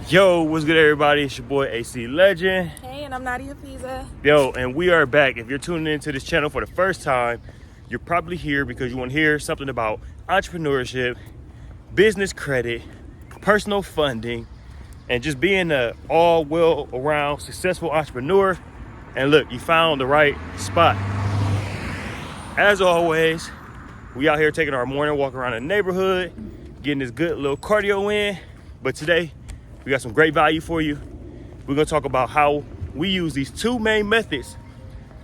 Yo, what's good, everybody? It's your boy AC Legend. Hey, and I'm Nadia Pizza. Yo, and we are back. If you're tuning into this channel for the first time, you're probably here because you want to hear something about entrepreneurship, business credit, personal funding, and just being an all well around successful entrepreneur. And look, you found the right spot. As always, we out here taking our morning walk around the neighborhood, getting this good little cardio in. But today, we got some great value for you. We're gonna talk about how we use these two main methods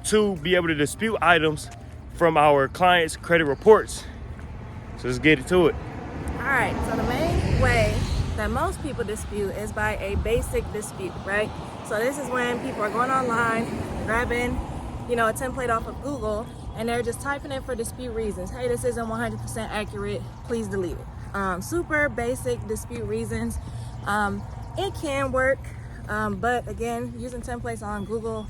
to be able to dispute items from our clients' credit reports. So let's get into it. All right, so the main way that most people dispute is by a basic dispute, right? So this is when people are going online, grabbing, a template off of Google, and they're just typing in for dispute reasons. Hey, this isn't 100% accurate, please delete it. Super basic dispute reasons. It can work, but again, using templates on Google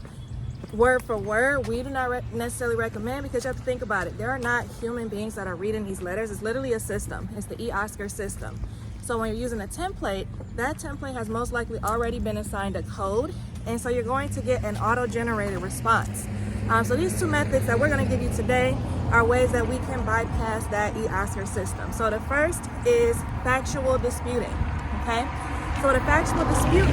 word for word, we do not necessarily recommend, because you have to think about it. There are not human beings that are reading these letters. It's literally a system. It's the eOscar system. So when you're using a template, that template has most likely already been assigned a code, and so you're going to get an auto-generated response. So these two methods that we're going to give you today are ways that we can bypass that eOscar system. So the first is factual disputing, okay? So what a factual dispute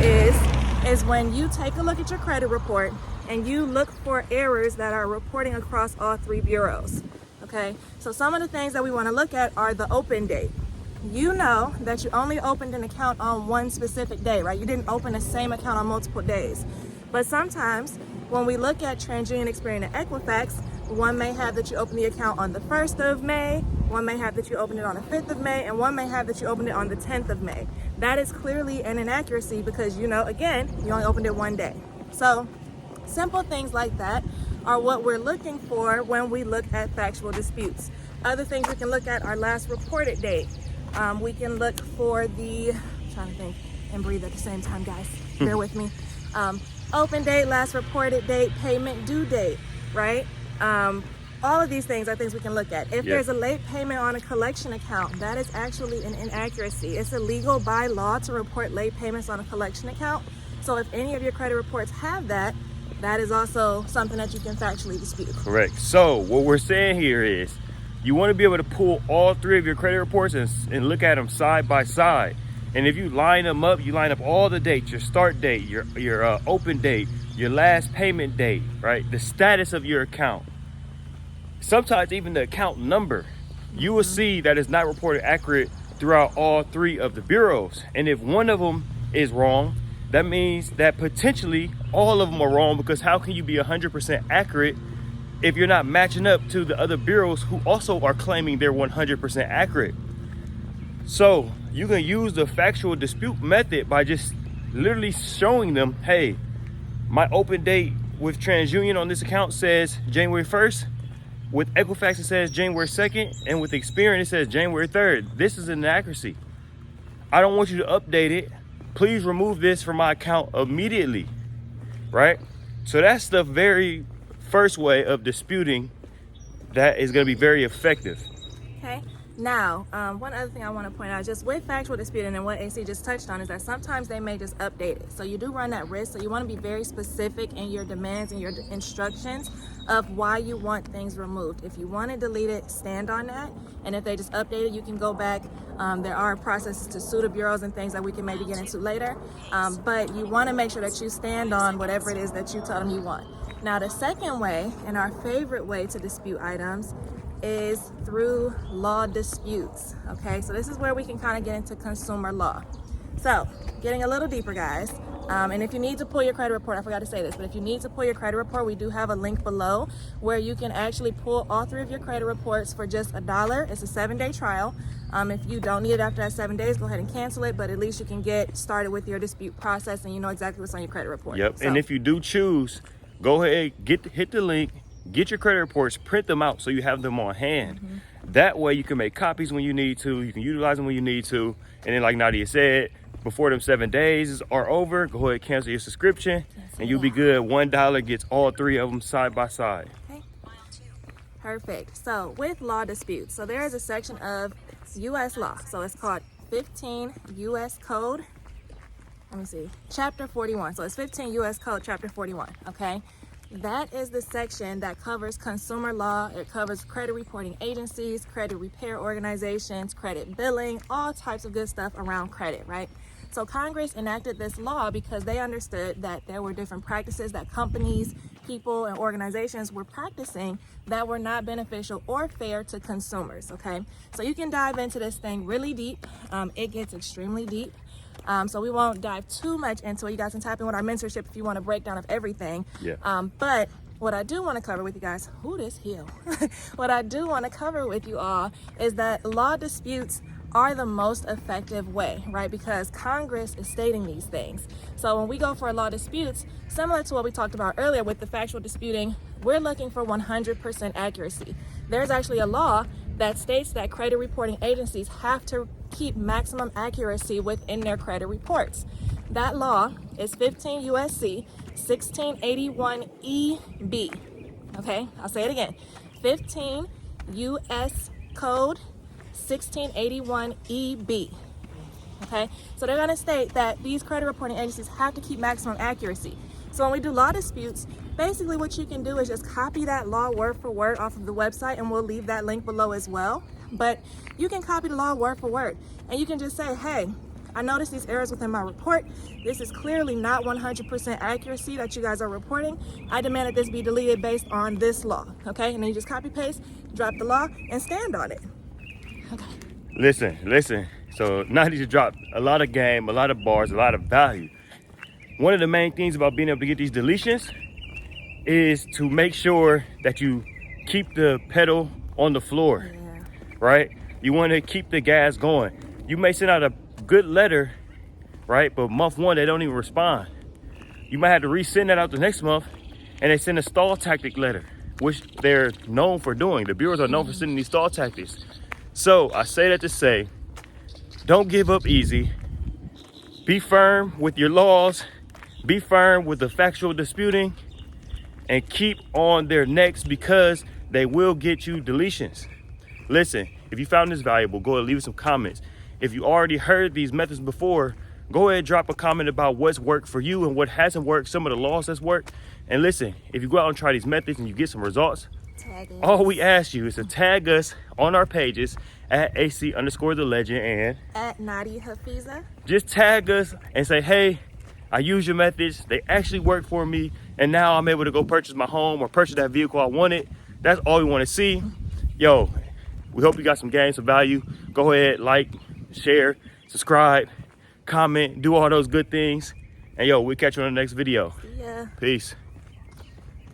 is when you take a look at your credit report and you look for errors that are reporting across all three bureaus, okay? So some of the things that we want to look at are the open date. You know that you only opened an account on one specific day, right? You didn't open the same account on multiple days. But sometimes when we look at TransUnion, Experian, and Equifax, one may have that you opened the account on the 1st of May, one may have that you opened it on the 5th of May, and one may have that you opened it on the 10th of May. That is clearly an inaccuracy because, again, you only opened it one day. So simple things like that are what we're looking for when we look at factual disputes. Other things we can look at are last reported date. We can look for I'm trying to think and breathe at the same time, guys. Bear with me. Open date, last reported date, payment due date, right? All of these things are things we can look at. If there's a late payment on a collection account, that is actually an inaccuracy. It's illegal by law to report late payments on a collection account. So if any of your credit reports have that, that is also something that you can factually dispute. Correct. So what we're saying here is you want to be able to pull all three of your credit reports and look at them side by side. And if you line them up, you line up all the dates, your start date, your open date, your last payment date, right? The status of your account. Sometimes even the account number, you will see that it's not reported accurate throughout all three of the bureaus. And if one of them is wrong, that means that potentially all of them are wrong, because how can you be 100% accurate if you're not matching up to the other bureaus who also are claiming they're 100% accurate? So you can use the factual dispute method by just literally showing them, hey, my open date with TransUnion on this account says January 1st. With Equifax, it says January 2nd. And with Experian, it says January 3rd. This is an inaccuracy. I don't want you to update it. Please remove this from my account immediately, right? So that's the very first way of disputing that is going to be very effective. Okay. Now, one other thing I want to point out, just with factual disputing, and what AC just touched on, is that sometimes they may just update it. So you do run that risk. So you want to be very specific in your demands and your instructions of why you want things removed. If you want to delete it, stand on that. And if they just update it, you can go back. There are processes to sue the bureaus and things that we can maybe get into later. But you want to make sure that you stand on whatever it is that you tell them you want. Now, the second way, and our favorite way to dispute items, is through law disputes. Okay, so this is where we can kind of get into consumer law. So getting a little deeper, guys, and if you need to pull your credit report, I forgot to say this, but if you need to pull your credit report, we do have a link below where you can actually pull all three of your credit reports for just $1. It's a 7-day trial. If you don't need it after that 7 days, go ahead and cancel it, but at least you can get started with your dispute process and you know exactly what's on your credit report. Yep. So, and if you do choose, go ahead, hit the link, get your credit reports, print them out so you have them on hand. That way you can make copies when you need to, you can utilize them when you need to. And then like Nadia said, before them 7 days are over, go ahead and cancel your subscription and you'll be good. $1 gets all three of them side by side. Okay. Perfect. So with law disputes, so there is a section of US law. So it's called 15 US Code. let me see, Chapter 41. So it's 15 U.S. Code Chapter 41, okay? That is the section that covers consumer law. It covers credit reporting agencies, credit repair organizations, credit billing, all types of good stuff around credit, right? So Congress enacted this law because they understood that there were different practices that companies, people, and organizations were practicing that were not beneficial or fair to consumers, okay? So you can dive into this thing really deep. It gets extremely deep. So we won't dive too much into it. You guys can tap in with our mentorship if you want a breakdown of everything. Yeah. But what I do want to cover with you guys, this hill. What I do want to cover with you all is that law disputes are the most effective way, right? Because Congress is stating these things. So when we go for law disputes, similar to what we talked about earlier with the factual disputing, we're looking for 100% accuracy. There's actually a law that states that credit reporting agencies have to keep maximum accuracy within their credit reports. That law is 15 USC 1681 EB. Okay, I'll say it again. 15 US Code 1681 EB. Okay, so they're going to state that these credit reporting agencies have to keep maximum accuracy. So when we do law disputes, basically what you can do is just copy that law word for word off of the website, and we'll leave that link below as well. But you can copy the law word for word, and you can just say, hey, I noticed these errors within my report. This is clearly not 100% accuracy that you guys are reporting. I demand that this be deleted based on this law. Okay, and then you just copy paste, drop the law, and stand on it. Okay. Listen. So now you dropped a lot of game, a lot of bars, a lot of value. One of the main things about being able to get these deletions is to make sure that you keep the pedal on the floor, right? You want to keep the gas going. You may send out a good letter, right? But month one, they don't even respond. You might have to resend that out the next month, and they send a stall tactic letter, which they're known for doing. The bureaus are known for sending these stall tactics. So I say that to say, don't give up easy. Be firm with your laws. Be firm with the factual disputing, and keep on their necks because they will get you deletions. Listen, if you found this valuable, go ahead and leave some comments. If you already heard these methods before, go ahead and drop a comment about what's worked for you and what hasn't worked, some of the laws that's worked. And listen, if you go out and try these methods and you get some results, all we ask you is to tag us on our pages at AC_the_legend and at Nadi Hafiza. Just tag us and say, hey, I use your methods. They actually work for me. And now I'm able to go purchase my home or purchase that vehicle I wanted. That's all we want to see. Yo, we hope you got some gains, some value. Go ahead, like, share, subscribe, comment, do all those good things. And yo, we'll catch you on the next video. Yeah. Peace.